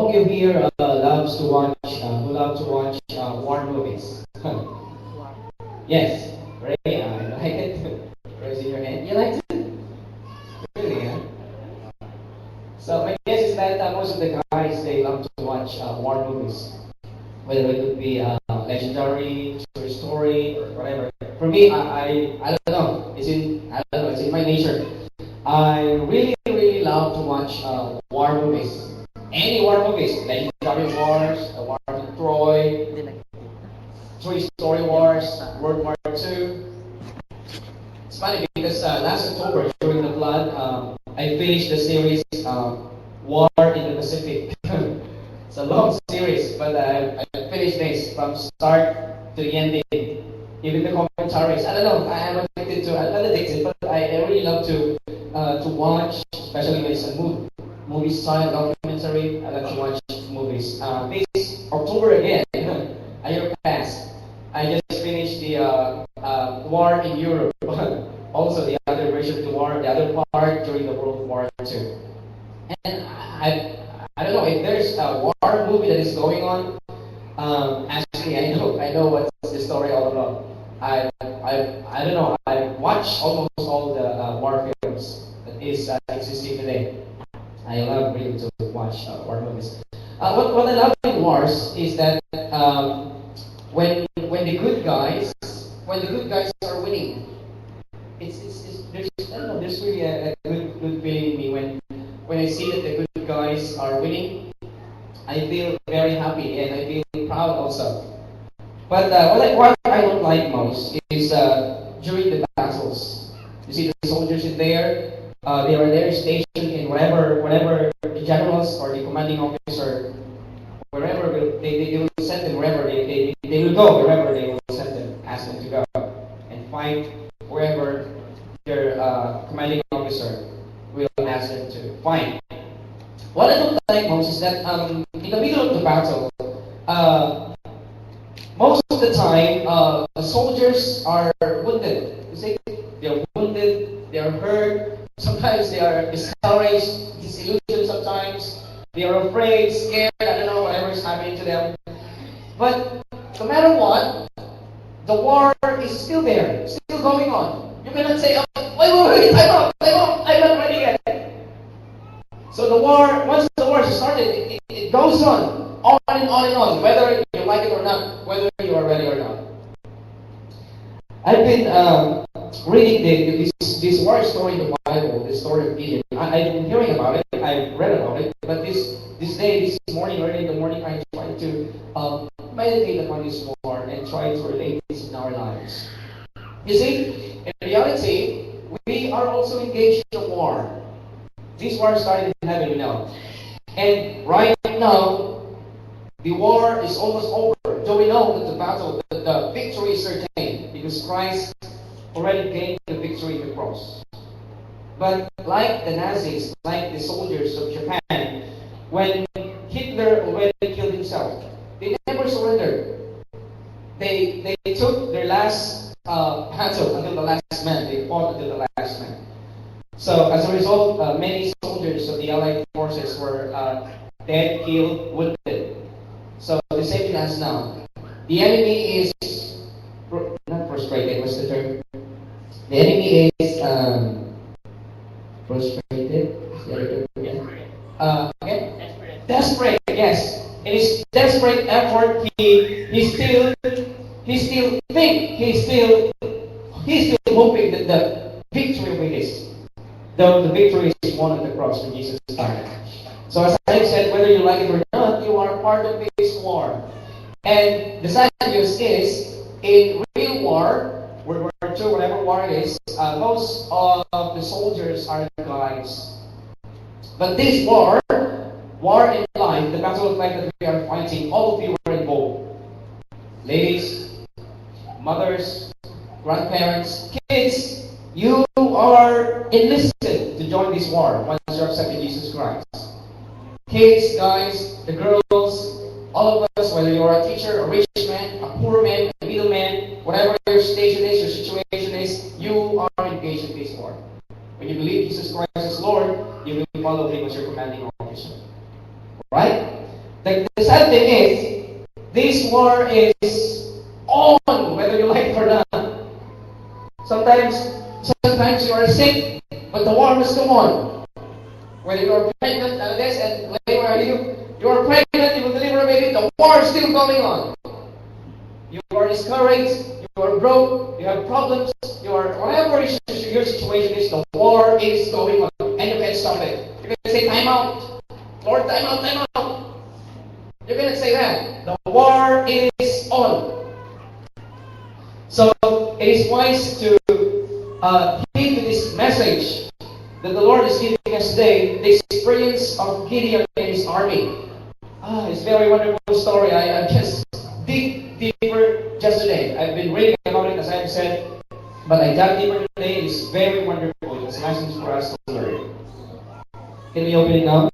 among you here loves to watch, who love to watch war movies? Yes, Ray, I like it. Raising your hand. You like it? Really, huh? So my guess is that most of the guys they love to watch war movies, whether it would be legendary, true story, or whatever. For me, I don't know. I don't know. It's in my nature. I really love to watch war movies. Any war movies, legendary wars, the War of Troy, Three Story Wars, World War II. It's funny because last October during the flood, I finished the series War in the Pacific. It's a long series, but I finished this from start to the ending. Even the commentaries. I don't know. I am addicted to. I'm not addicted, but I really love to watch, especially when it's a movie style documentary. I love to watch movies. This October again, a year past. I just finished the war in Europe. Also, the other version of the war, the other part during the World War II. And I don't know if there's a war movie that is going on. Actually, I know what's the story all about. I don't know. I watched almost all the war films that is existing today. I love really to watch war movies. What I love in wars is that when the good guys are winning, there's I don't know, there's really a good feeling in me when I see that the good guys are winning. I feel very happy and I feel proud also. But what I don't like most is during the battles. You see the soldiers in there. They are there stationed in whatever the generals or the commanding officer, wherever they will send them, wherever they will go, wherever they will send them, ask them to go and fight wherever their commanding officer will ask them to fight. What I don't like most is that in the middle of the battle, most of the time, the soldiers are wounded. You see, they are wounded, they are hurt. Sometimes they are discouraged, disillusioned. Sometimes they are afraid, scared. I don't know whatever is happening to them. But no matter what, the war is still there, still going on. You cannot say, "Oh, wait, I'm not ready yet." So the war, once the war started, it goes on and on and on, whether you like it or not, whether you are ready or not. I've been reading this war story in the Bible, the story of Gideon. I've been hearing about it, I've read about it, but this morning, early in the morning, I tried to meditate upon this war and try to relate this in our lives. You see, in reality, we are also engaged in a war. This war started in heaven, you know. And right now, the war is almost over. So we know that the victory is certain because Christ already gained the victory in the cross. But like the Nazis, like the soldiers of Japan, when Hitler already killed himself, they never surrendered. They took their last battle until the last man. They fought until the last man. So as a result, many soldiers of the Allied forces were dead, killed, wounded. So the same thing as now. The enemy is not frustrated. What's the term? The enemy is frustrated. Is that a term? Yeah. Okay. Desperate. Yes. In his desperate effort, he still he's still hoping that the victory will be his. Though the victory is won at the cross when Jesus died. So as I said, whether you like it or not, you are part of this war. And the sad news is, in real war, World War II, whatever war it is, most of the soldiers are guys. But this war in life, the battle of life that we are fighting, all of you are involved. Ladies, mothers, grandparents, kids, you are enlisted to join this war once you accepted Jesus Christ. Kids, guys, the girls, all of us, whether you are a teacher, a rich man, a poor man, a middle man, whatever your station is, your situation is, you are engaged in this war. When you believe Jesus Christ is Lord, you will follow Him as your commanding officer. Right? The sad thing is, this war is on, whether you like it or not. Sometimes you are sick, but the war must go on. Whether you are pregnant, and this, and where are you? You are pregnant, you will deliver a baby, the war is still going on. You are discouraged, you are broke, you have problems, you are, whatever your situation is, the war is going on, and you can't stop it. You can say, time out. Lord, time out, time out. You cannot say that. The war is on. So, it is wise to heed to this message that the Lord is giving us today, the experience of Gideon and his army. It's a very wonderful story. I just dig deeper just today. I've been reading about it, as I've said, but I dug deeper today. It is very wonderful. It's lessons for us to learn. Can we open it now?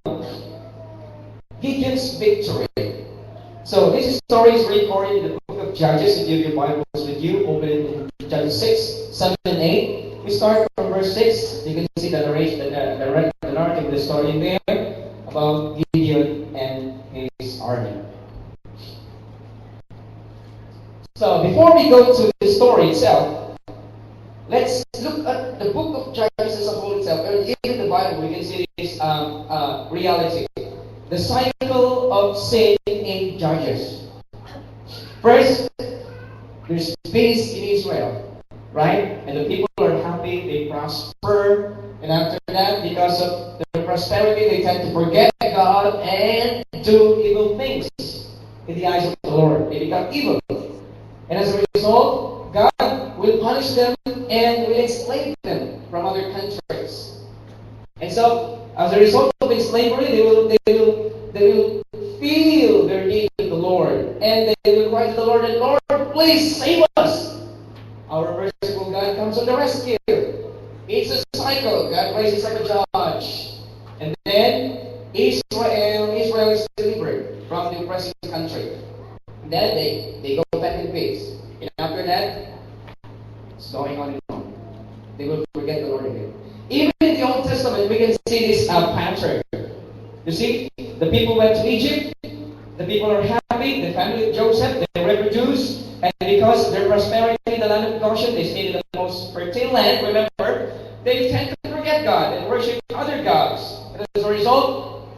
Gideon's victory. So this story is recorded in the book of Judges. If you have your Bibles with you, open it in Judges 6, 7, and 8. We start from verse 6. You can see the narration, the narrative of the story in there about Gideon and his army. So before we go to the story itself, let's look at the book of Judges as a whole itself. In the Bible, we can see this reality. The cycle of sin in Judges. First, there's peace in Israel, right? And the people are happy, they prosper. And after that, because of their prosperity, they tend to forget God and do evil things in the eyes of the Lord. They become evil. And as a result, God will punish them and will enslave them from other countries. And so, as a result of slavery, they will feel their need of the Lord. And they will cry to the Lord, and Lord, please save us. Our merciful God comes on the rescue. It's a cycle. God raises up a judge. And then Israel is delivered from the oppressive country. And then they go back in peace. And after that, it's going on and on. They will forget the Lord again. Even in the Old Testament, we can see this pattern. You see, the people went to Egypt. The people are happy. The family of Joseph, they reproduce. And because of their prosperity in the land of Goshen, they stayed in the most fertile land. Remember, they tend to forget God and worship other gods. And as a result,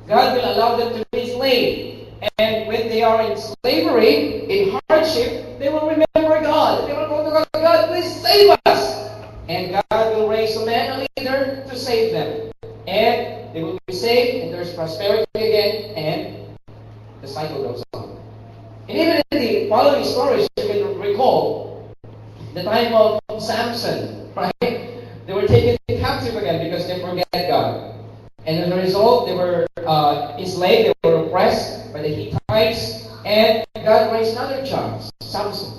God will allow them to be enslaved. And when they are in slavery, in hardship, they will remember God. They will go to God, God, please save us. And God will raise a man, a leader, to save them. And they will be saved, and there's prosperity again, and the cycle goes on. And even in the following stories, you can recall the time of Samson, right? They were taken captive again because they forget God. And as a result, they were enslaved, they were oppressed by the Hittites, and God raised another child, Samson.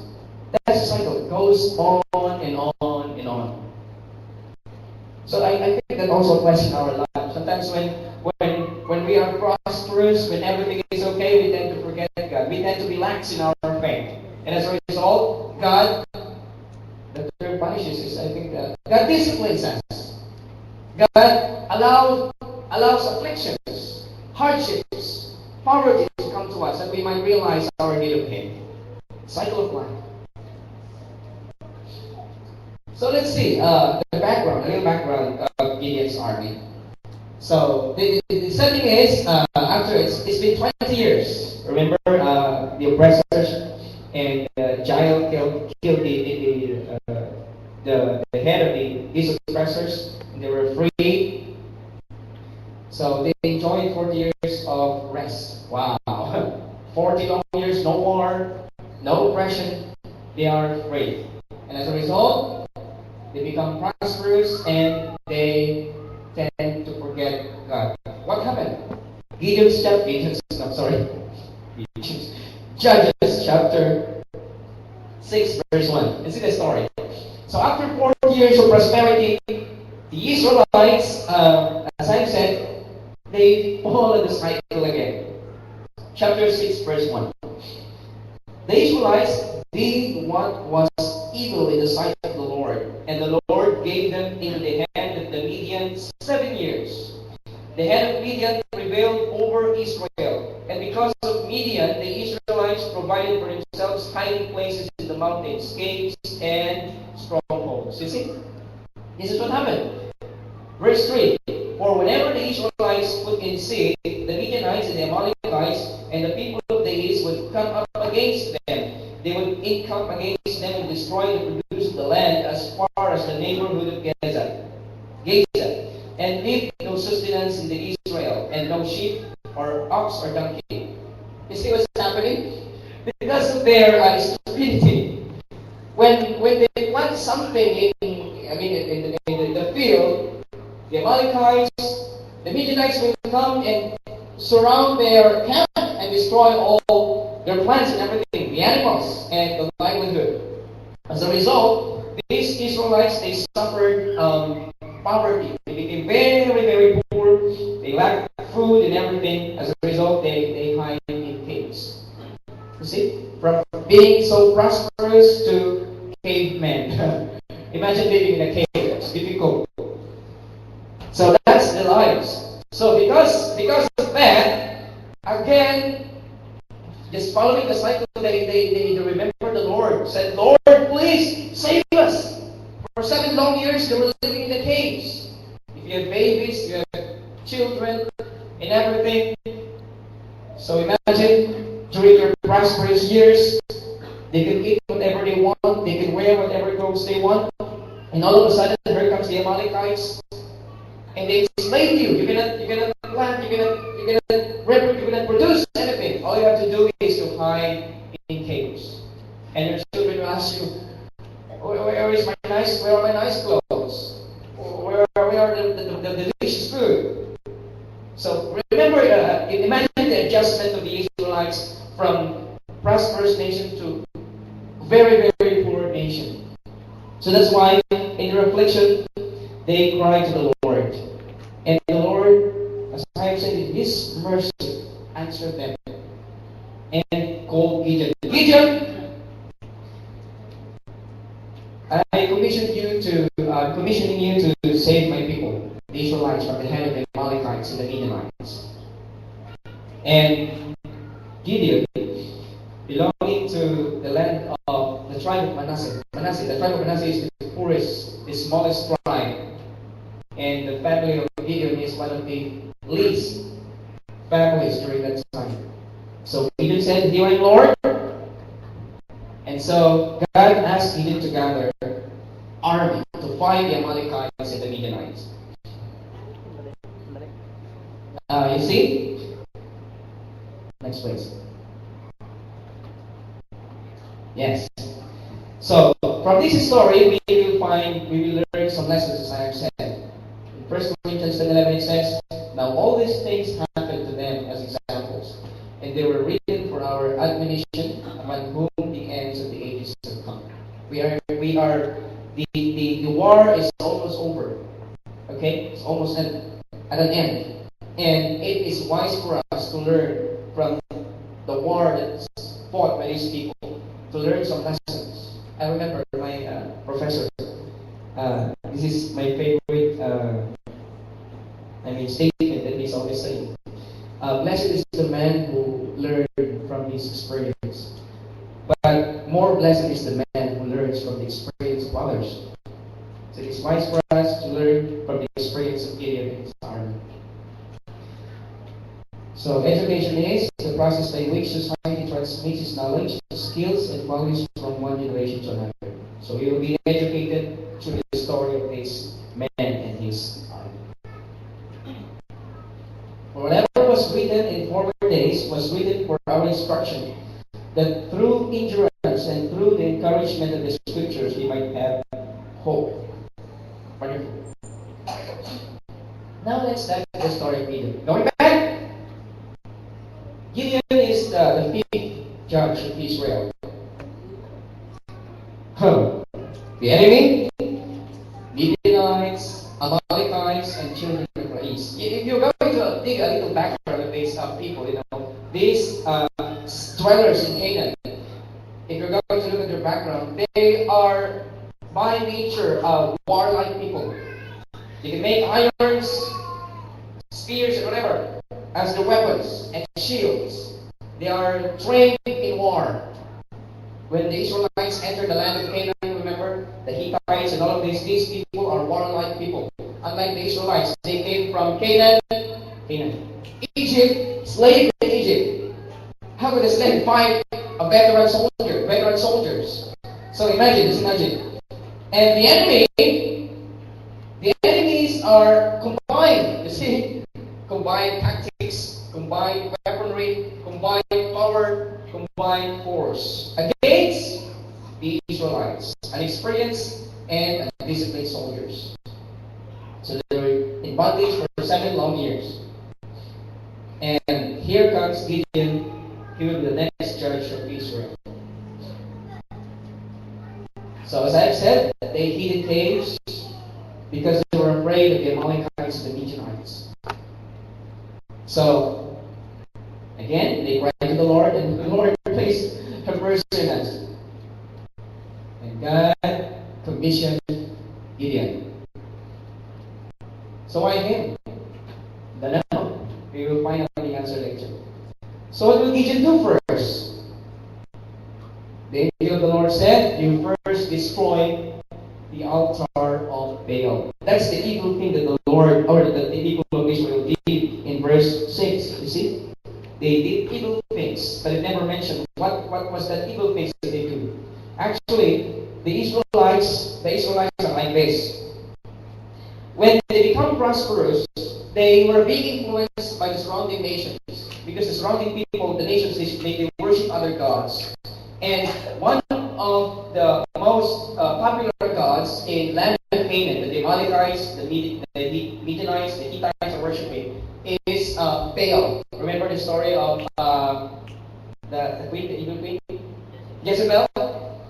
That's the cycle. It goes on and on and on. So I think that also applies in our lives. Sometimes when we are prosperous, when everything is okay, we tend to forget God. We tend to relax in our faith. And as a result, God, the term punishes is, I think, God disciplines us. God allows afflictions, hardships, poverty to come to us, that we might realize our need of Him. Cycle of life. So let's see the background, a little background of Gideon's army. So the setting is after it's been 20 years. Remember the oppressors and Jael killed the head of these oppressors, and they were free. So they enjoyed 40 years of rest. Wow, 40 long years, no war, no oppression. They are free, and as a result, they become prosperous and they tend to forget God. What happened? Judges chapter 6 verse 1. You see the story. So after 40 years of prosperity, the Israelites, as I said, they follow the cycle again. Chapter 6 verse 1. The Israelites did what was evil in the sight of the Lord, and the Lord gave them into the hand of the Midian 7 years. The hand of Midian prevailed over Israel, and because because of Midian, the Israelites provided for themselves hiding places in the mountains, caves, and strongholds. You see? This is what happened. Verse 3, for whenever the Israelites put in sea, the Midianites and the Amalekites and the people of the east would come up against them. They would encamp against them and destroy the produce of the land as far as the neighborhood of Gaza, and leave no sustenance in the Israel, and no sheep or ox or donkey. You see what's happening? Because of their stupidity. When they plant something in the field, the Amalekites, the Midianites will come and surround their camp and destroy all their plants and everything, the animals and the livelihood. As a result, these Israelites, they suffered poverty. They became very, very poor. They lacked food and everything. As a result, they hide in caves. You see? From being so prosperous to cavemen. Imagine living in a cave. It's difficult. So that's the lives. So because of that, again, just following the cycle, they remember the Lord. Said, Lord, please save us. For 7 long years, they were living in the caves. If you have babies, you have children, and everything. So imagine, during their prosperous years, they can eat whatever they want, they can wear whatever clothes they want, and all of a sudden, here comes the Amalekites, and they enslave you. You cannot plant, you cannot produce anything. All you have to do is to hide in caves. And your children will ask you, where are my nice clothes? Where are the delicious food? So remember, imagine the adjustment of the Israelites from prosperous nation to very, very poor nation. So that's why in their affliction, they cry to the Lord. And the Lord, as I have said, in His mercy, answered them and called Gideon. Gideon, I commissioning you to save my people, the Israelites, from the hand of the Amalekites and the Midianites. And Gideon, belonging to the land of the tribe of Manasseh. The tribe of Manasseh is the poorest, the smallest tribe. And the family of Gideon is one of the least families during that time. So Gideon said, "Here I am, Lord." And so God asked Gideon to gather army to fight the Amalekites and the Midianites. You see? Next place. Yes. So from this story, we will learn some lessons, as I have said. In 1 Corinthians 11 it says, "Now all these things happened to them as examples, and they were written for our admonition, among whom the ends of the ages have come." The war is almost over. Okay? It's almost at an end. And it is wise for us to learn from the war that's fought by these people, to learn some lessons. I remember my professor, this is my favorite statement that he's always saying. Blessed is the man who learned from his experience. But more blessed is the man who learns from the experience of others. So it is wise for us to learn from the experience of Gideon and his army. So education is the process by which society transmits its knowledge, skills, and values from one generation to another. So we will be educated through the story of this man and his army. For whatever was written in former days was written for our instruction, that through endurance and through the encouragement of the Scriptures we might have hope. Wonderful. Now let's dive into the story of Gideon. Going back, Gideon is the fifth judge of Israel. The enemy, Midianites, Amalekites, and children of the east. If you're going to dig a little background of these people, these dwellers in Canaan, if you're going to look at their background, they are by nature warlike people. They can make irons, spears, and whatever as their weapons and shields. They are trained in war. When the Israelites entered the land of Canaan, remember, the Hittites and all of these people are warlike people. Unlike the Israelites, they came from Canaan. Egypt, slave in Egypt. How could a slave fight a veteran soldiers? So imagine. And the enemies are combined, you see, combined tactics, combined weaponry, combined power, combined force against the Israelites, unexperienced and undisciplined soldiers. So they were in bondage for 7 long years. And here comes Gideon. He will be the next judge of Israel. So as I've said, they hid in caves because they were afraid of the Amalekites and the Midianites. So, again, they cried to the Lord, and the Lord please have mercy on us. And God commissioned Gideon. So why him? Don't know. We will find out the answer later. So what will Gideon do first? The angel of the Lord said, you first destroy the altar of Baal. That's the evil thing that the Lord, or the people of Israel did in verse 6. You see? They did evil things, but it never mentioned what was that evil things that they do. Actually, the Israelites are like this. When they become prosperous, they were being influenced by the surrounding nations. Because the surrounding people, the nations, they worship other gods. And one of the most popular gods in land of Canaan, the Amalekites, the Midianites, the Hittites are worshiping, is Baal. Remember the story of the queen, the evil queen? Jezebel?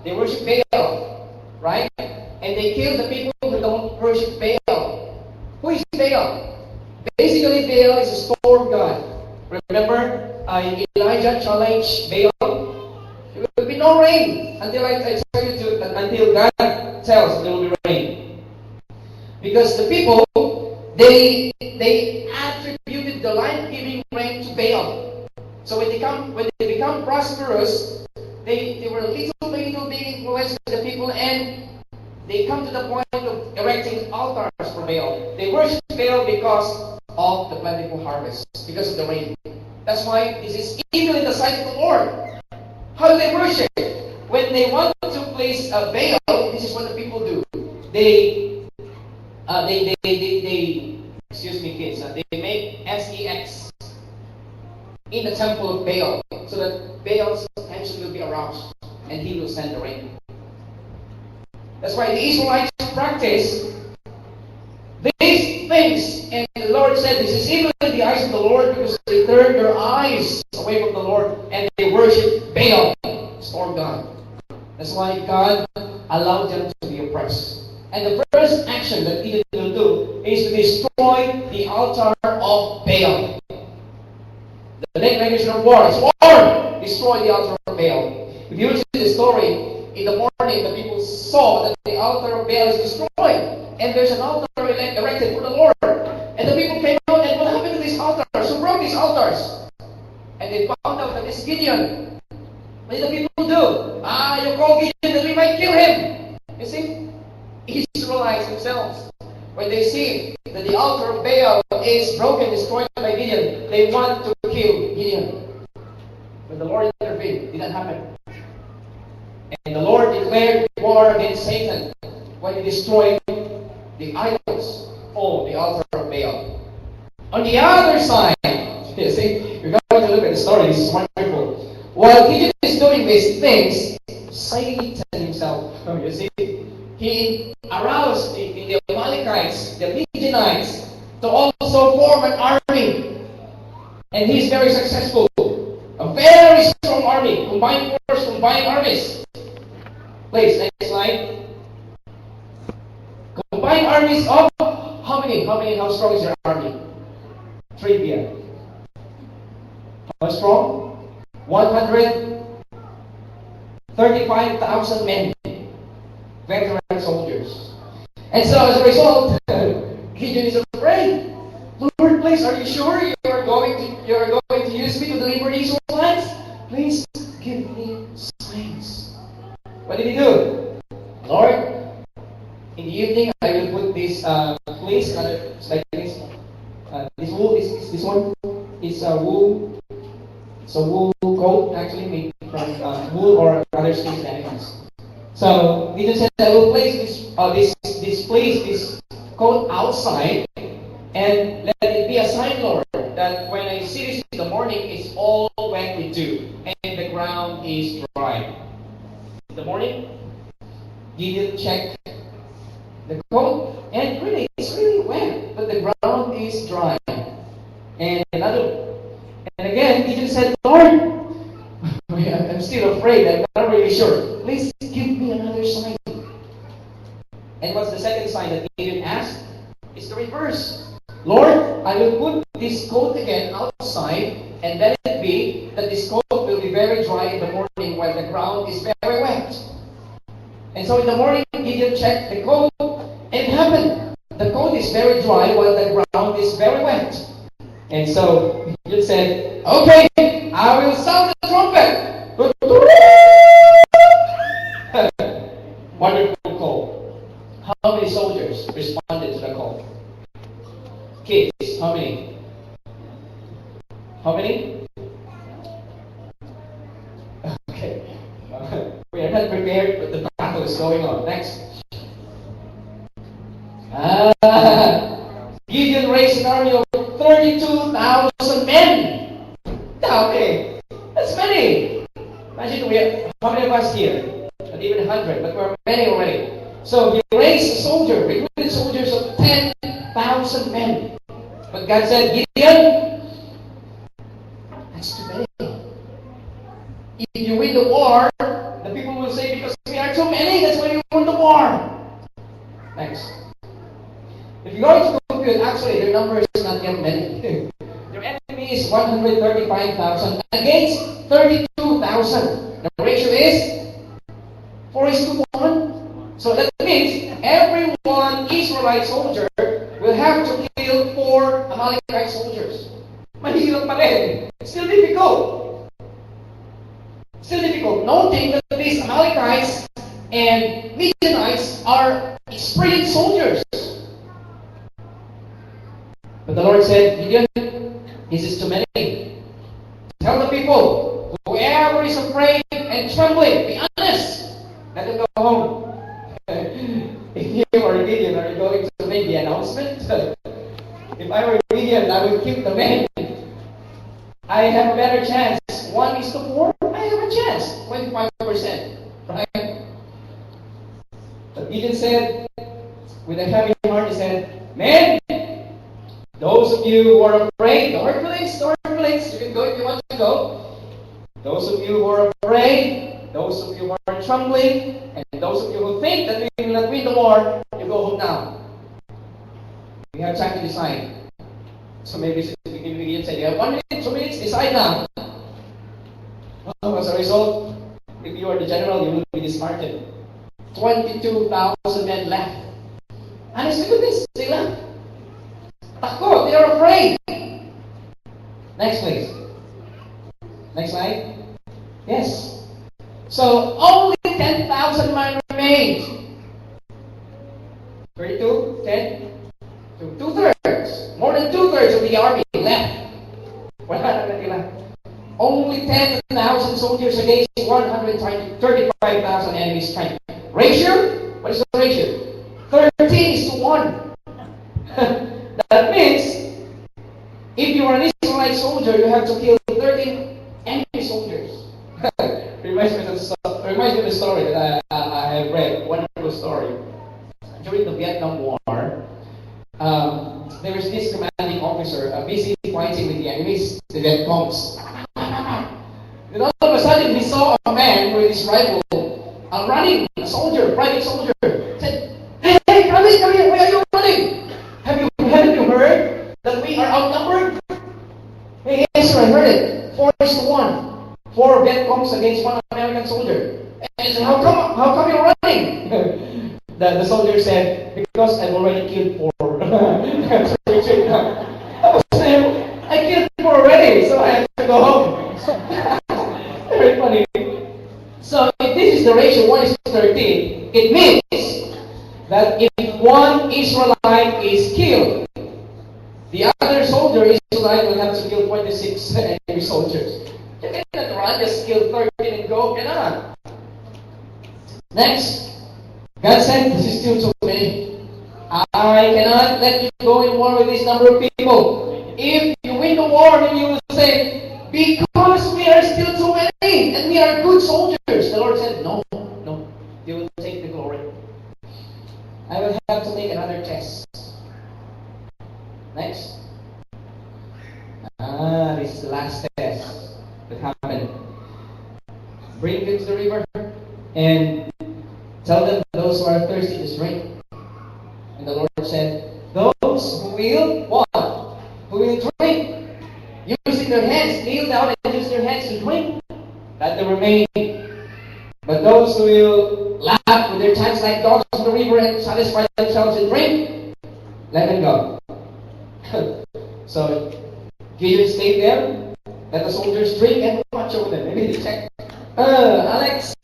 They worship Baal, right? And they kill the people who don't worship Baal. Who is Baal? Basically, Baal is a storm god. Remember, Elijah challenged Baal. There will be no rain until until God tells there will be rain. Because the people, they attributed the life-giving rain to Baal. So when they become prosperous, they were little by little being influenced by the people, and they come to the point of erecting altars for Baal. They worship Baal because of the plentiful harvest, because of the rain. That's why this is evil in the sight of the Lord. How do they worship? When they want to place a Baal, this is what the people do. They excuse me kids, they make sex in the temple of Baal, so that Baal's attention will be aroused and he will send the rain. That's why the Israelites practice these things, and the Lord said this is evil in the eyes of the Lord, because they turn their eyes away from the Lord and they worship Baal, storm god. That's why God allowed them to be oppressed. And the first action that Gideon will do is to destroy the altar of Baal. The declaration of war is war! Destroy the altar of Baal. If you see the story, in the morning the people saw that the altar of Baal is destroyed. And there's an altar erected for the Lord. And the people came out, and what happened to these altars? Who broke these altars? And they found out that it's Gideon. What did the people do? You call Gideon that we might kill him. You see? Israelites themselves, when they see that the altar of Baal is broken, destroyed by Gideon, they want to kill Gideon. But the Lord intervened. It did not happen. And the Lord declared war against Satan when he destroyed the idols of the altar of Baal. On the other side, you see, you're going to look at the story. This is wonderful. While Gideon is doing these things, Satan himself, you see, he aroused the Amalekites, the Midianites, to also form an army. And he's very successful. A very strong army. Combined force, combined armies. Please, next slide. Combined armies of how many? How strong is your army? Trivia. How strong? 135,000 men. Veteran soldiers. And so as a result, Gideon is afraid. Lord, please, are you sure you're going to use me to deliver the Israelites? this place, it's like this. This wool is this one. It's a wool. It's a wool coat actually made from wool or other skins animals. So Gideon said, "I will place this coat outside, and let it be a sign, Lord, that when I see this in the morning, it's all wet with dew, and the ground is dry." In the morning, Gideon checked the coat, and really, it's really wet, but the ground is dry. And again, Gideon said, "Lord, I'm still afraid. I'm not really sure. Please give me another sign." And what's the second sign that Gideon asked? It's the reverse. "Lord, I will put this coat again outside, and let it be that this coat will be very dry in the morning while the ground is very wet." And so in the morning, Gideon checked the coat, and it happened. The coat is very dry while the ground is very wet. And so Gideon said, "Okay, I will sound the trumpet." Wonderful call. How many soldiers responded to the call? Kids, how many? How many? Okay. We are not prepared, but the battle is going on. Next. Gideon raised an army of 32,000 men. Okay. That's many. Imagine how many of us here? Not even 100, but we're many already. So he raised recruited soldiers of 10,000 men. But God said, "Gideon, that's too many. If you win the war, the people will say, because we are too many, that's why you won the war." Next. If you're going to compute, actually, their number is not yet many. Their enemy is 135,000 against 32,000. The ratio is 4:1. So that means every one Israelite soldier will have to kill 4 Amalekite soldiers. Mahirap pa rin. It's still difficult. Still difficult. Noting that these Amalekites and Midianites are experienced soldiers. But the Lord said, "Gideon, this is too many. Tell the people, whoever is afraid and trembling, be honest. Let them go home." If you were Gideon, are you going to make the announcement? If I were Gideon, I would keep the men. I have a better chance. 1:4, I have a chance. 25%. Right? But Gideon said, with a heavy heart, he said, "Men, those of you who are afraid, the workplace, you can go if you want to go. Those of you who are afraid, those of you who are trembling, and those of you who think that we will not win the war, you go home now. We have time to decide." So maybe Gideon said, "You have 1 minute, 2 minutes, decide now." As a result, if you are the general, you will be disheartened. 22,000 men left. Honestly, goodness, they left. Takot, they are afraid. Next, please. Next slide. Yes. So only 10,000 men remained. 32, 10, 2/3. More than 2/3 of the army left. Only 10,000 soldiers against 135,000 enemy strength. Ratio? What is the ratio? 13:1. That means, if you are an Israelite soldier, you have to kill 13 enemy soldiers. Reminds me of the story that I have read. Wonderful story. During the Vietnam War, there was this commanding officer busy fighting with the enemies, the Viet Congs. Then all of a sudden, he saw a man with his rifle running, a soldier, private soldier. Said, "Hey, come here, where are you running? Haven't you heard that we are outnumbered?" "Hey, yes, sir, I heard it. 4:1. 4 Viet Congs against 1 American soldier." And he said, How come you're running?" The soldier said, "Because I've already killed 4. I killed 4 already, so I have to go home." Very funny. So if this is the ratio 1:13, it means that if one Israelite other soldier, Israelite will have to kill 26 enemy soldiers. You cannot run, just kill 13 and go. Cannot. Next, God said, this is still too many. I cannot let you go in war with this number of people. If you win the war, then you will say, because we are still too many and we are good soldiers. The Lord said, no, you will take the glory. I will have to make another test. Next. This is the last test that happened. Bring them to the river and tell them those who are thirsty to drink. And the Lord said, those who will what? Who will drink, using their hands, kneel down and use their hands to drink, that they remain. But those who will lap with their tongues like dogs in the river and satisfy themselves and drink, let them go. So Gideon stayed there, let the soldiers drink and watch over them. Maybe they check. Alex,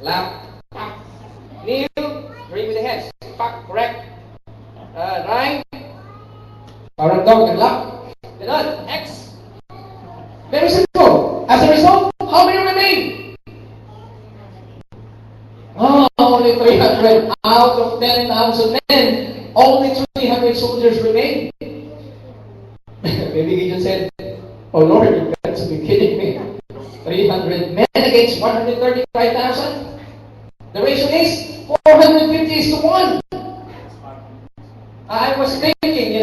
lap, pak. Kneel, drink with the hands. Pak, correct. Ryan, parang dog and lap. Ganon, X. Very simple. As a result, how many remain? Only 300 out of 10,000 men. Only 300 soldiers remain. Maybe Gideon said, oh Lord, you've got to be kidding me. 300 men against 135,000? The ratio is 450 is to 1. I was thinking,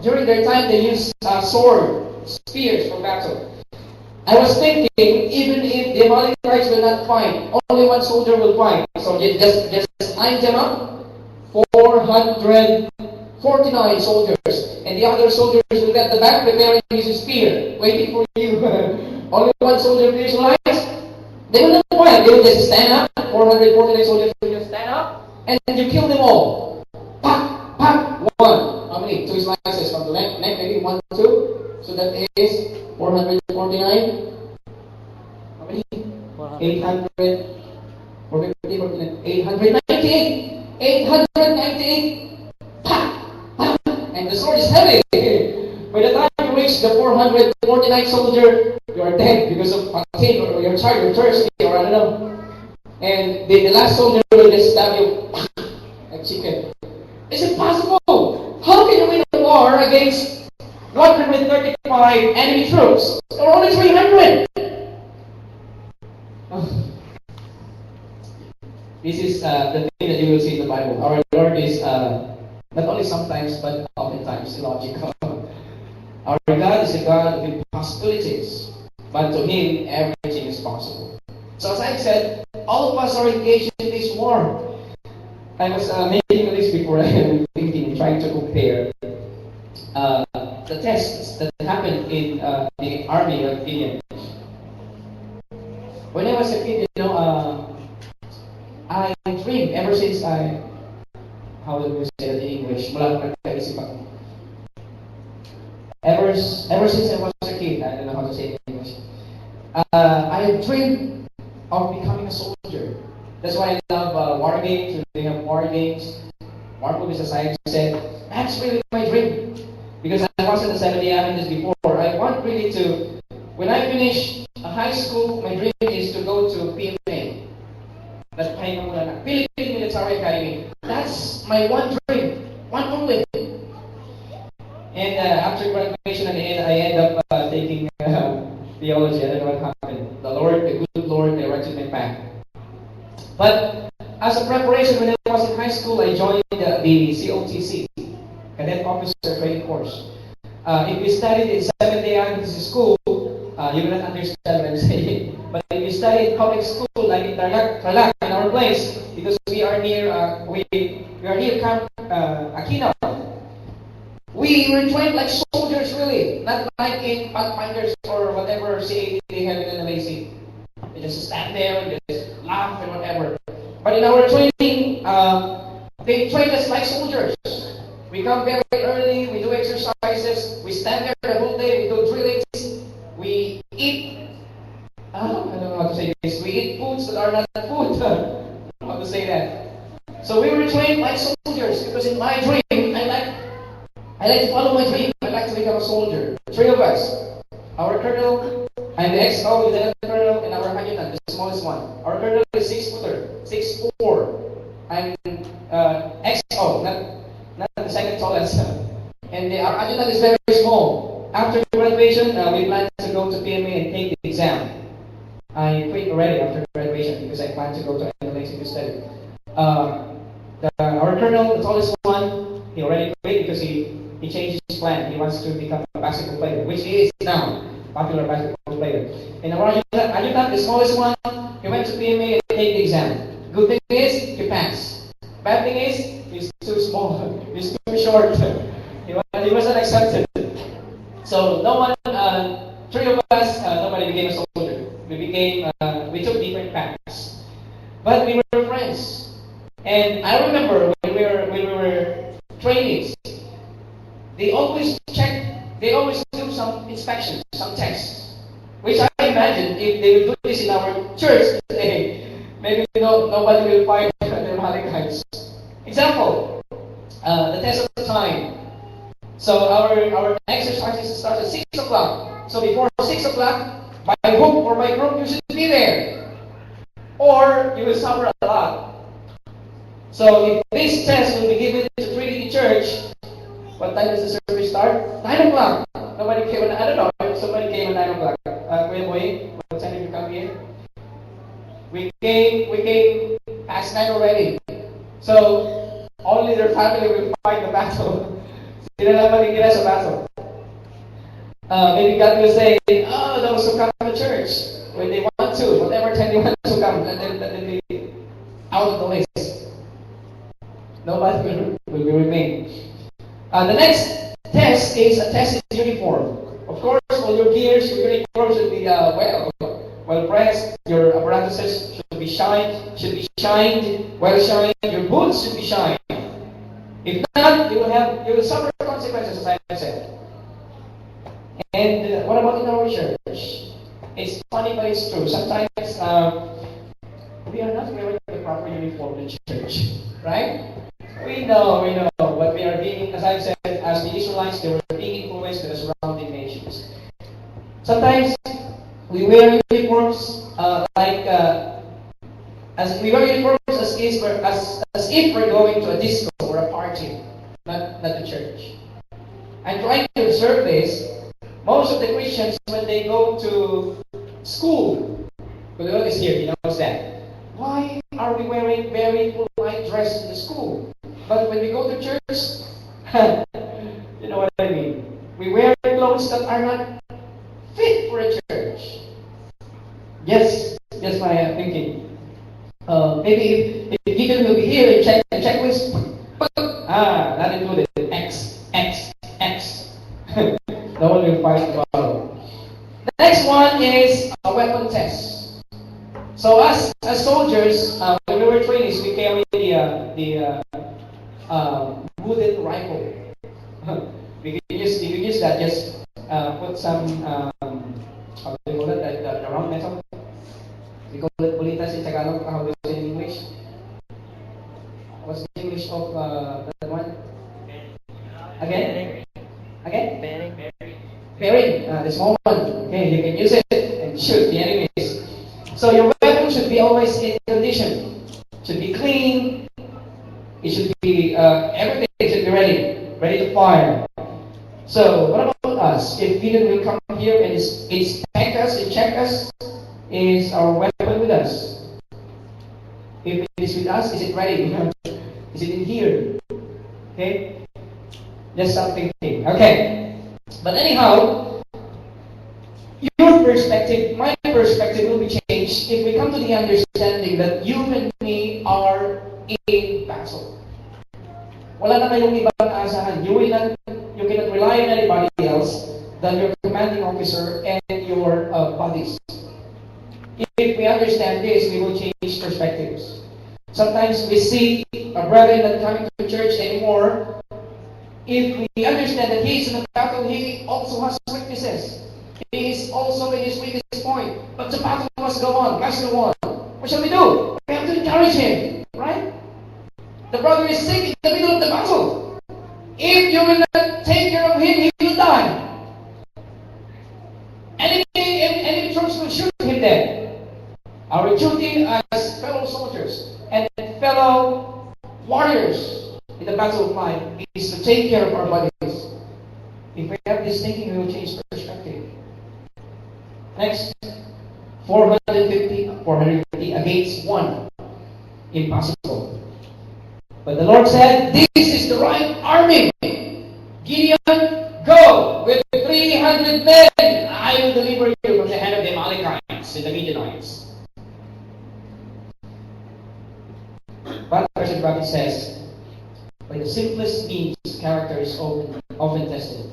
during their time they used sword, spears for battle. I was thinking, even if the Amalekites will not fight, only one soldier will fight. So just line them up. 449 soldiers. And the other soldiers will at the back preparing his spear, waiting for you. Only one soldier visualized. They will not fight. They will just stand up. 449 soldiers will just stand up. And you kill them all. Pak, pak, one. How many? 2 slices from the neck, maybe 1, 2. So that is 449. How many? 800. 450, 898. 898. Pa! Pa! And the sword is heavy. By the time you reach the 449 soldier, you are dead because of fatigue or you're tired, you're thirsty, or I don't know. And the last soldier will just stab you like chicken. It's impossible. How can you win a war against 135 enemy troops? There are only 300. This is the thing that you will see in the Bible. Our Lord is not only sometimes, but oftentimes illogical. Our God is a God of impossibilities, but to Him, everything is possible. So as I said, all of us are engaged in this war. I was making a list before I was thinking, trying to compare the tests that happened in the army of Gideon. When I was a kid, I dreamed ever since how do we say that in English? Ever since I was a kid, I don't know how to say it in English. I have dreamed of becoming a soldier. That's why I love war games. They have war games, war movies, as I said. That's really my dream. Because I was in the 70 Avenues before. I want really to, when I finish high school, my dream is to go to PMA. That's Philippine Military Academy. That's my one dream. One only. And after graduation at the end, I end up taking theology. I don't know what happened. The good Lord, directed me back. But as a preparation, when I was in high school, I joined the COTC, Cadet Officer Training Course. If you studied in 7-day Adventist school, you will not understand what I'm saying. But if you study in public school, like in Tarlac, in our place, because we are near Camp Aquino, we were trained like soldiers, really, not like in Pathfinders or whatever CAD they have in the Macy. They just stand there and just laugh and whatever. But in our training, they train us like soldiers. We come very early, we do exercises, we stand there the whole day, we do drillings, we eat, I don't know how to say this, we eat foods that are not food. I don't know how to say that. So we were trained like soldiers because in my dream, I like to follow my dream. I like to become a soldier. Three of us. Our colonel, and the XO, lieutenant colonel, and our adjutant, the smallest one. Our colonel is 6'4", 6'4", and XO, not the second tallest. And our adjutant is very small. After graduation, we plan to go to PMA and take the exam. I quit already after graduation because I plan to go to NLA to study. Our colonel, the tallest one, he already quit because he changed his plan. He wants to become a basketball player, which he is now, popular basketball player. And our adjutant, the smallest one, he went to PMA and take the exam. Good thing is, he passed. Bad thing is, he's too small. He's too short. He wasn't accepted. So no one, three of us, nobody became a soldier. We took different paths. But we were friends. And I remember when we were trainees, they always do some inspections, some tests. Which I imagine if they would do this in our church today, maybe nobody will find the Malachites. Example, the test of the time. So our exercises start at 6 o'clock. So before 6 o'clock, by hook or by crook, you should be there. Or you will suffer a lot. So if this test will be given to Trinity Church, what time does the service start? 9 o'clock. Nobody came I don't know if somebody came at 9 o'clock. Kuya Boy, what time did you come here? We came past 9 already. So only their family will fight the battle. Sila lang maligila sa battle. Maybe God will say, those who come to church when they want to, whatever time they want to come, and then be out of the list. Nobody will remain. The next test is a test in uniform. Of course, all your gears, your uniform should be well pressed. Your apparatuses should be shined, well shined. Your boots should be shined. If not, you will suffer consequences, as I said. And what about in our church? It's funny, but it's true. Sometimes we are not wearing the proper uniform in church, right? We know, but we are being, as I've said, as the Israelites, they were being influenced by the surrounding nations. Sometimes we wear uniforms as if we're going to a disco or a party, not the church. I'm trying to observe this. Most of the Christians, when they go to school, Kulot is here, he knows that. Why are we wearing very polite dress in the school? But when we go to church, you know what I mean? We wear clothes that are not fit for a church. Yes, my thinking. Maybe if Gideon will be here and check the checklist, not included. X. No one will fight the battle. The next one is a weapon test. So as soldiers, when we were trainees, we carry the wooden rifle. You can use that. Just put some how do you call it? The round metal. We call it bolitas in Tagalog. How do you say in English? What's the English of that one? Again? Bearing. The small one. Okay, you can use it and shoot the enemies. So your weapon should be always in condition. Should be clean. It should be everything should be ready to fire. So what about us? If Gideon will come here and inspect us and check us, is our weapon with us? If it is with us, is it ready? Is it in here? Okay? Just something. Okay. But anyhow, your perspective, my perspective will be changed if we come to the understanding that you and me are in battle. Wala na kayong ibang asahan. You cannot rely on anybody else than your commanding officer and your buddies. If we understand this, we will change perspectives. Sometimes we see a brother not coming to church anymore. If we understand that he is in a battle, he also has weaknesses. He is also in his weakest point. But the battle must go on, must go on. What shall we do? We have to encourage him, right? The brother is sick in the middle of the battle. If you will not take care of him, he will die. Enemy troops will shoot him dead. Our duty as fellow soldiers and fellow warriors in the battle of life is to take care of our bodies. If we have this thinking, we will change perspective. Next, 450 against 1. Impossible. But the Lord said, this is the right army. Gideon, go with 300 men. I will deliver you from the hand of the Amalekites and the Midianites. But President Rabbi says, by the simplest means, character is often tested.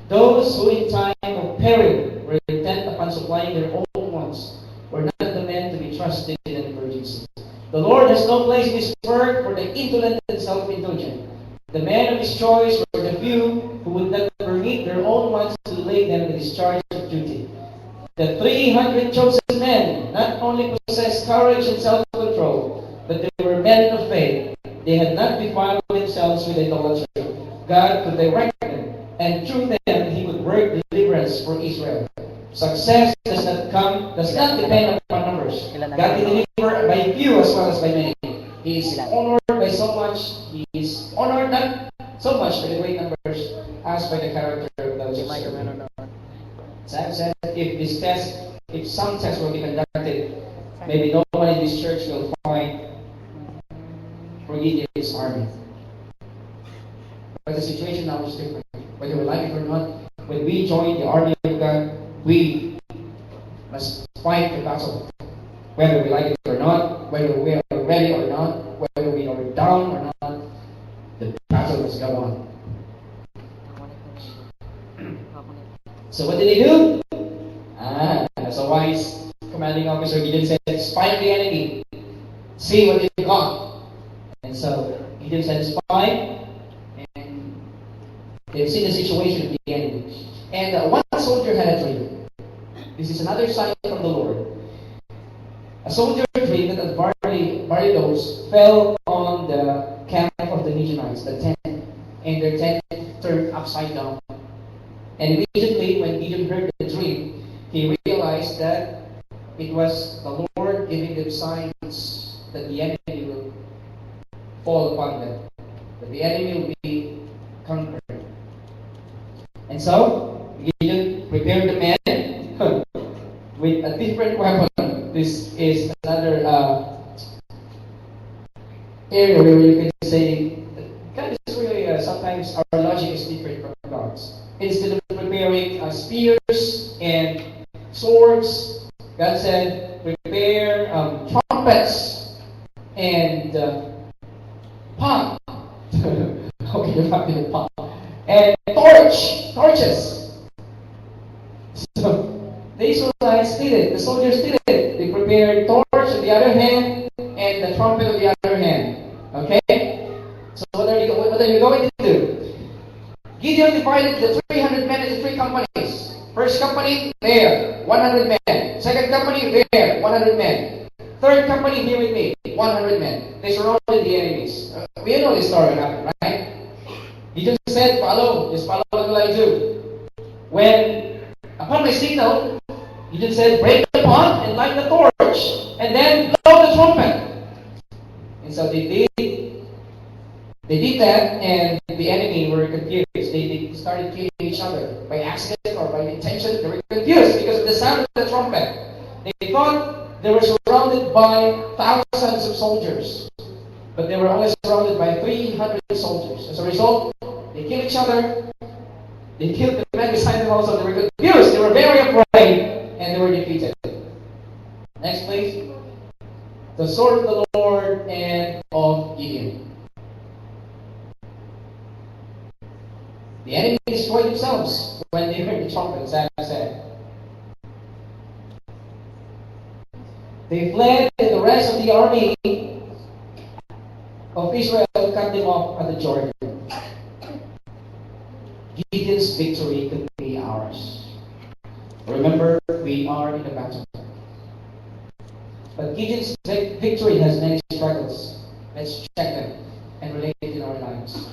Those who in time of peril were intent upon supplying their own wants were not the men to be trusted in an emergency. The Lord has no place in His word for the indolent and self-indulgent. The men of His choice were the few who would not permit their own wants to delay them in the discharge of duty. The 300 chosen men not only possessed courage and self-control, but they were men of faith. They had not defiled themselves with idolatry. God could direct them, and through them He would work deliverance for Israel. Success does not depend upon numbers. God can deliver by few as well as by many. He is honored by so much. He is honored not so much by the great numbers as by the character of those who serve Him. Sam said, if some tests will be conducted, maybe no one in this church will find for Gideon's army. But the situation now is different. Whether we like it or not, when we join the army of God, we must fight the battle. Whether we like it or not, whether we are ready or not, whether we are down or not, the battle must go on. So what did he do? As a wise commanding officer, Gideon said, spy the enemy. See what they've got. And so Gideon said, spy. And they've seen the situation of the enemy. And one soldier had a dream. This is another sign from the Lord. A soldier dreamed that a barley loaves fell on the camp of the Midianites, the tent, and their tent turned upside down. And immediately when Gideon heard the dream, he realized that it was the Lord giving them signs that the enemy will fall upon them, that the enemy will be conquered. And so, Gideon prepared the men with a different weapon. This is another area where you can say, God is really, sometimes our logic is different from God's. Instead of preparing spears and swords, God said, prepare trumpets and palm. Okay, you're not going to palm. And torches. So the Israelites did it. The soldiers did it. They prepared torch on the other hand and the trumpet on the other hand. Okay? So what are you going to do? Gideon divided the 300 men into 3 companies. First company, there, 100 men. Second company, there, 100 men. Third company, here with me, 100 men. They surrounded the enemies. We know this story happened, right? Gideon said, just follow what will I do. When, upon my signal, Gideon said, break the pot and light the torch, and then blow the trumpet. And so they did that, and the enemy were confused. They started killing each other by accident or by intention. They were confused because of the sound of the trumpet. They thought they were surrounded by thousands of soldiers, but they were only surrounded by 300 soldiers. As a result, they killed each other. They killed the men beside them also. They were confused. They were very afraid, and they were defeated. Next, please. The sword of the Lord and of Gideon. The enemy destroyed themselves when they heard the trumpet, as I said. They fled, and the rest of the army of Israel cut them off at the Jordan. Gideon's victory could be ours. Remember, we are in the battle. But Gideon's victory has many struggles. Let's check them and relate it in our lives.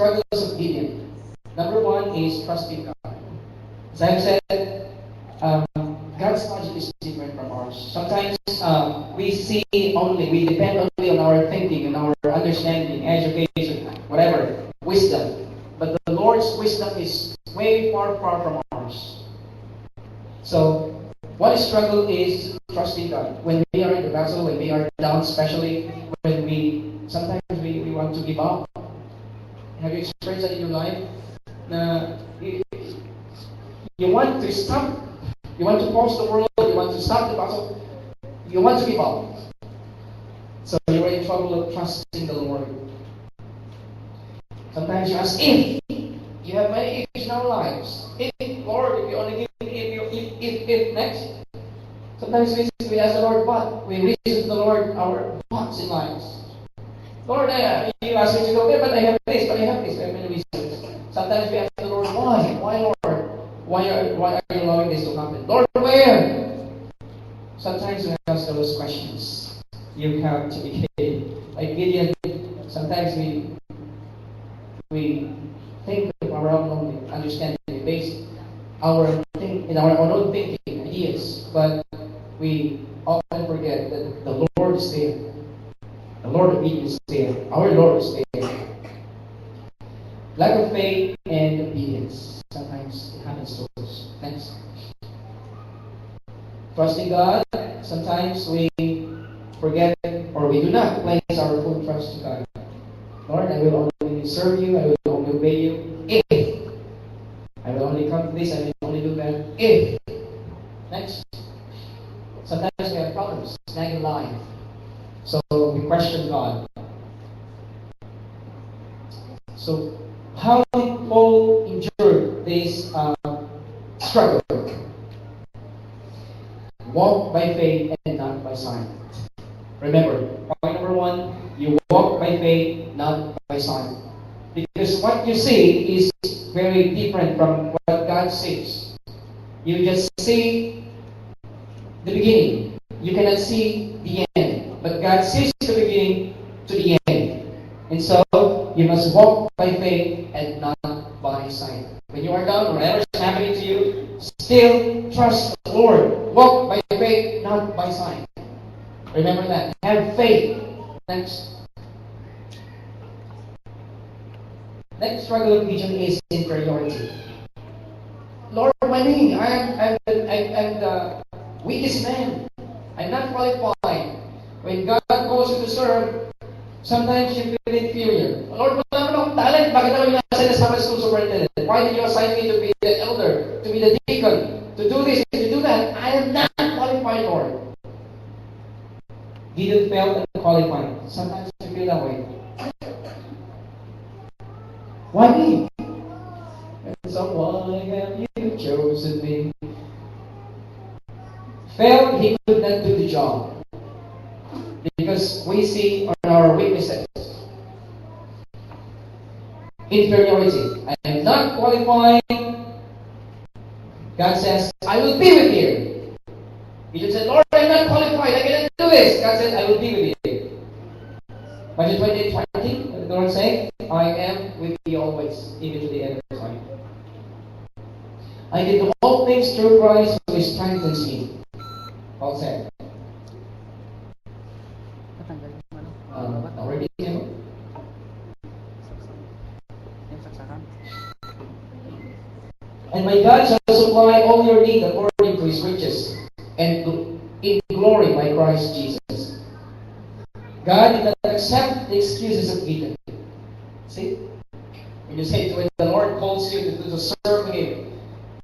struggles of Gideon. Number one is trusting God. As I've said, God's logic is different from ours. Sometimes we depend only on our thinking, on our understanding, education, whatever, wisdom. But the Lord's wisdom is way far, far from ours. So, one struggle is trusting God. When we are in the battle, when we are down, especially when sometimes we want to give up. Have you experienced that in your life? You want to stop. You want to pause the world. You want to stop the battle. You want to give up. So you're in trouble of trusting the Lord. Sometimes you ask, if you have many ifs in our lives, if Lord, if you only give me if next. Sometimes we ask the Lord, but we reason to the Lord our thoughts in lives. Lord, you ask me to go there, but I have this, I have many reasons. Sometimes we ask the Lord, why? Why, Lord? Why are you allowing this to happen? Lord, where? Sometimes we ask those questions. You have to be like Gideon. Sometimes we think of our own understanding, based in our own thinking, ideas, but we often forget that the Lord is there. The Lord of Eden is there. Our Lord is there. Lack of faith and obedience. Sometimes it happens to us. Next. Trusting God. Sometimes we forget or we do not place our full trust in God. Lord, I will only serve you. I will only obey you if I will only come to this. I will only do that if. Next. Sometimes we have problems, nagging life. So we question God. So how did Paul endure this struggle? Walk by faith and not by sight. Remember, point number one, you walk by faith, not by sight. Because what you see is very different from what God sees. You just see the beginning. You cannot see the end. But God sees the beginning to the end. And so, you must walk by faith and not by sight. When you are down, whatever is happening to you, still trust the Lord. Walk by faith, not by sight. Remember that. Have faith. Next struggle of Gideon is inferiority. Lord, why me? I'm the weakest man. I'm not qualified. When God calls you to serve, sometimes you feel inferior. Lord, wala naman akong talent. Bakit ako yung nasa Sabbath School Superintendent? Why did you assign me to be the elder, to be the deacon, to do this, to do that? I am not qualified, Lord. Gideon felt unqualified. Sometimes you feel that way. Why me? And so why have you chosen me? Felt he could not do the job. Because we see on our weaknesses. Inferiority. I am not qualified. God says, I will be with you. Gideon said, Lord, I am not qualified. I cannot do this. God said, I will be with you. Matthew 28:20, the Lord saying, I am with you always, even to the end of time. I can do all things through Christ who strengthens me. Paul said. Already, and my God shall supply all your need according to His riches and in glory by Christ Jesus. God did not accept the excuses of Gideon. See? When you say when the Lord calls you to serve Him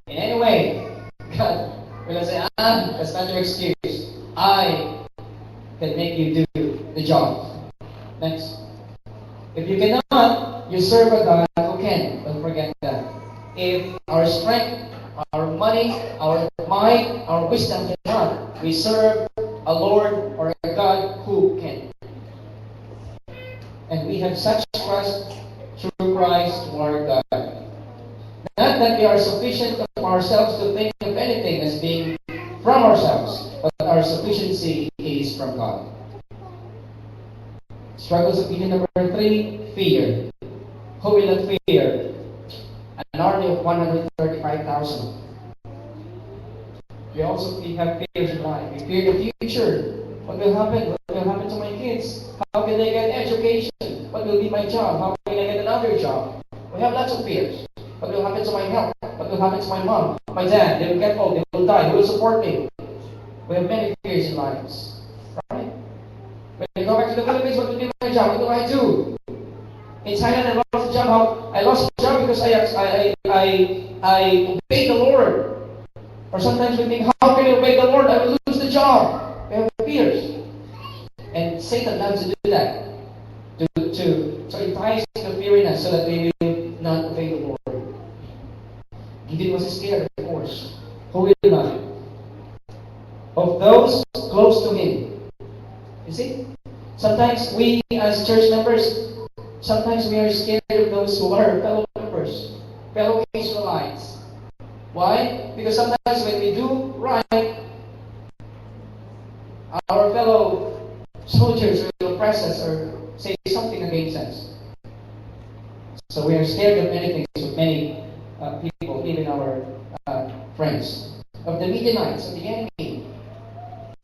in any way, God will say, that's not your excuse. I can make you do the job. Next. If you cannot, you serve a God who can. Don't forget that. If our strength, our money, our mind, our wisdom cannot, we serve a Lord or a God who can. And we have such trust through Christ to our God. Not that we are sufficient of ourselves to think of anything as being from ourselves, but our sufficiency is from God. Struggles of Gideon number 3, fear. Who will not fear an army of 135,000? We have fears in life. We fear the future. What will happen? What will happen to my kids? How can they get education? What will be my job? How can I get another job? We have lots of fears. What will happen to my health? What will happen to my mom, my dad? They will get old. They will die. Who will support me? We have many fears in lives. Right? When I go back to the Philippines, what will be my job? What do I do? In Thailand, I lost a job. I lost a job because I obeyed the Lord. Or sometimes we think, how can I obey the Lord? I will lose the job. We have fears. And Satan loves to do that. So entice the fear in us so that we will not obey the Lord. Gideon was scared, of course. Who will not? Of those close to him. You see? Sometimes we as church members, sometimes we are scared of those who are fellow members, fellow Israelites. Why? Because sometimes when we do right, our fellow soldiers will oppress us or say something against us. So we are scared of many things, of many people, even our friends. Of the Midianites, of the enemy.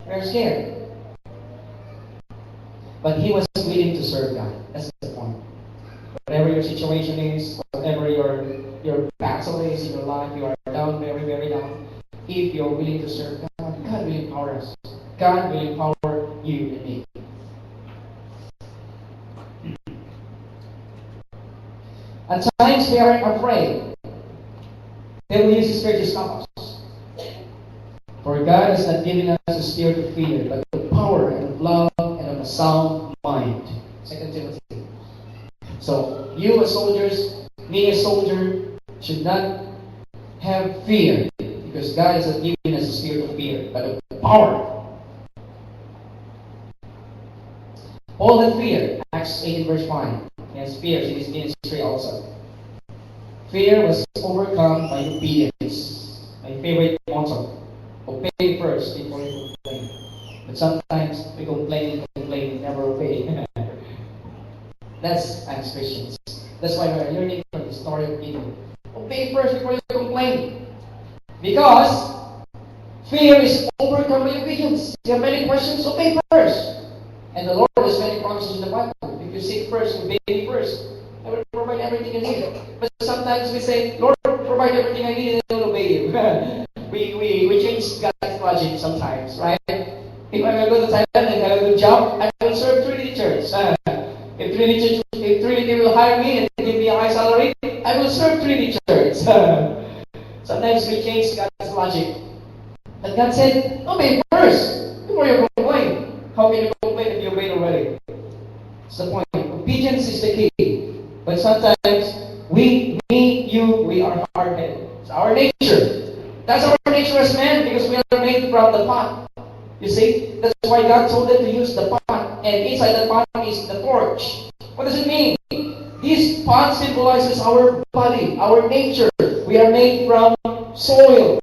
We are scared. But he was willing to serve God. That's the point. Whatever your situation is, whatever your battle is in your life, you are down, very, very down. If you're willing to serve God, God will empower us. God will empower you and me. At times we are afraid. They will use the Spirit to stop us. For God has not given us a spirit of fear, but of power and of love and of a sound mind. 2 Timothy. So, you as soldiers, me as soldier, should not have fear, because God has not given us a spirit of fear, but of power. Paul had fear. Acts 18 verse 5. He has fear in his ministry also. Fear was overcome by obedience. My favorite motto. Obey first before you complain. But sometimes we complain, never obey. That's as Christians. That's why we're learning from the story of Gideon. Obey first before you complain. Because fear is overcome by obedience. You have many questions, obey first. And the Lord has many promises in the Bible. If you seek first, obey me first, I will provide everything you need. But sometimes we say, Lord, provide everything I need and I will obey you. we change God's logic sometimes, right? If I go to Thailand and have a good job, I will serve Trinity Church. If Trinity will hire me and give me a high salary, I will serve Trinity Church. Sometimes we change God's logic. But God said, obey first before you complain. How can you complain if you obeyed already? That's the point. Obedience is the key. But sometimes we are hard-headed. It's our nature. That's our nature as men, because we are made from the pot. You see? That's why God told them to use the pot. And inside the pot is the torch. What does it mean? This pot symbolizes our body, our nature. We are made from soil.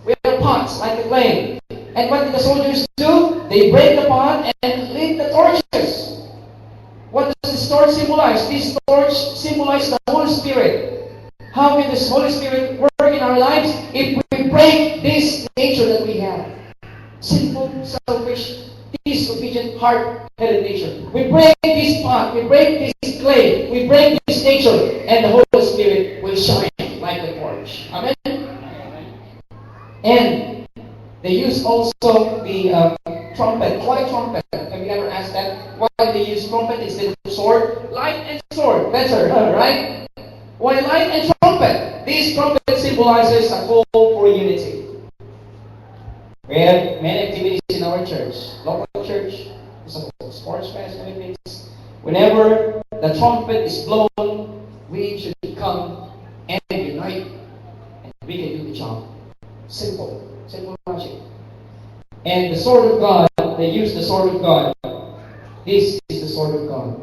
We are pots, like the clay. And what did the soldiers do? They break the pot and lit the torches. What does this torch symbolize? This torch symbolizes the Holy Spirit. How can this Holy Spirit work in our lives if we break this nature that we have? Sinful, selfish, disobedient, hard-headed nature. We break this pot, we break this clay, we break this nature, and the Holy Spirit will shine like the torch. Amen? And they use also the trumpet. Why trumpet? Have you ever asked that? Why they use trumpet instead of sword? Light and sword. Better, right? Why light and trumpet? This trumpet symbolizes a call for unity. We have many activities in our church. Local church, sports fest, many things. Whenever the trumpet is blown, we should come and unite. And we can do the job. Simple logic. And the sword of God, they use the sword of God. This is the sword of God.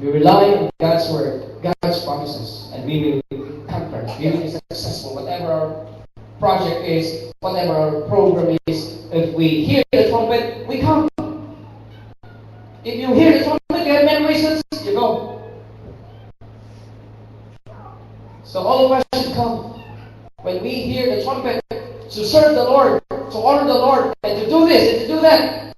We rely on God's word, God's promises, and we will conquer. We will be successful. Whatever our project is, whatever our program is, if we hear the trumpet, we come. If you hear the trumpet, you have many reasons, you go. we hear the trumpet to serve the Lord, to honor the Lord, and to do this and to do that,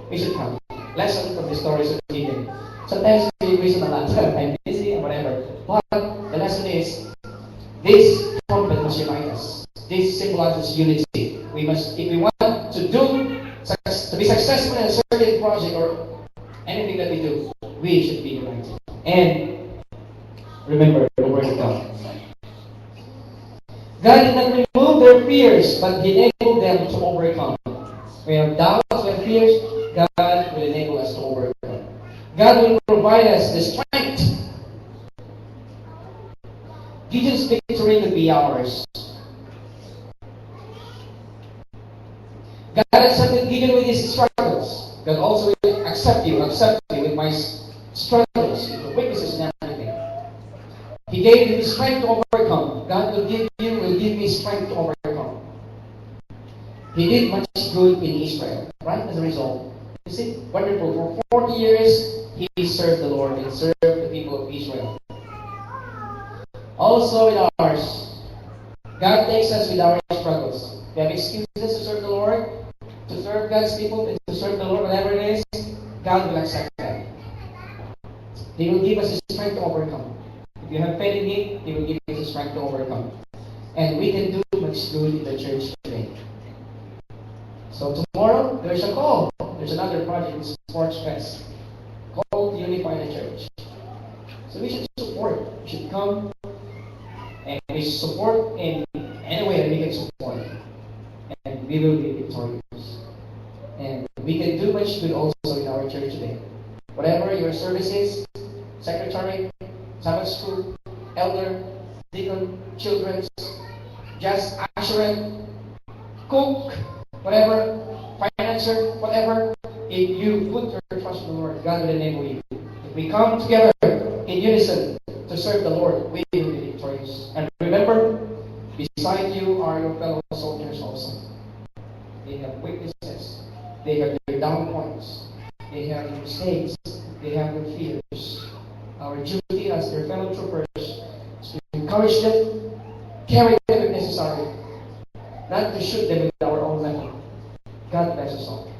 we should come. Lesson from the stories of Gideon. Sometimes we reason a lot. I'm busy and whatever. But the lesson is, this trumpet must unite us. This symbolizes unity. We must, if we want to be successful in a certain project or anything that we do, we should be united. And remember the word of God. God did not remove their fears, but He enabled them to overcome. We have doubts, we have fears, God will enable us to overcome. God will provide us the strength. Gideon's victory will be ours. God accepted Gideon with his struggles. God also will accept you with my struggles, the weaknesses and everything. He gave you the strength to overcome. God will give me strength to overcome. He did much good in Israel, right? As a result. You see, wonderful. For 40 years, he served the Lord and served the people of Israel. Also in ours, God takes us with our struggles. We have excuses to serve the Lord, to serve God's people, and to serve the Lord, whatever it is, God will accept that. He will give us the strength to overcome. If you have faith in Him, He will give us the strength to overcome. And we can do much good in the church today. So tomorrow, there's a call. There's another project, Sports Fest, called Unify the Church. So we should support. We should come and we should support in any way that we can support. And we will be victorious. And we can do much good also in our church today. Whatever your service is, secretary, Sabbath school, elder, deacon, children's, just usherette, cook, whatever, financer, whatever, if you put your trust in the Lord, God will enable you. If we come together in unison to serve the Lord, we will be victorious. And remember, beside you are your fellow soldiers also. They have weaknesses. They have their down points. They have their mistakes. They have their fears. Our duty as their fellow troopers is to encourage them, carry them if necessary, not to shoot them with our own weapon. God bless us all.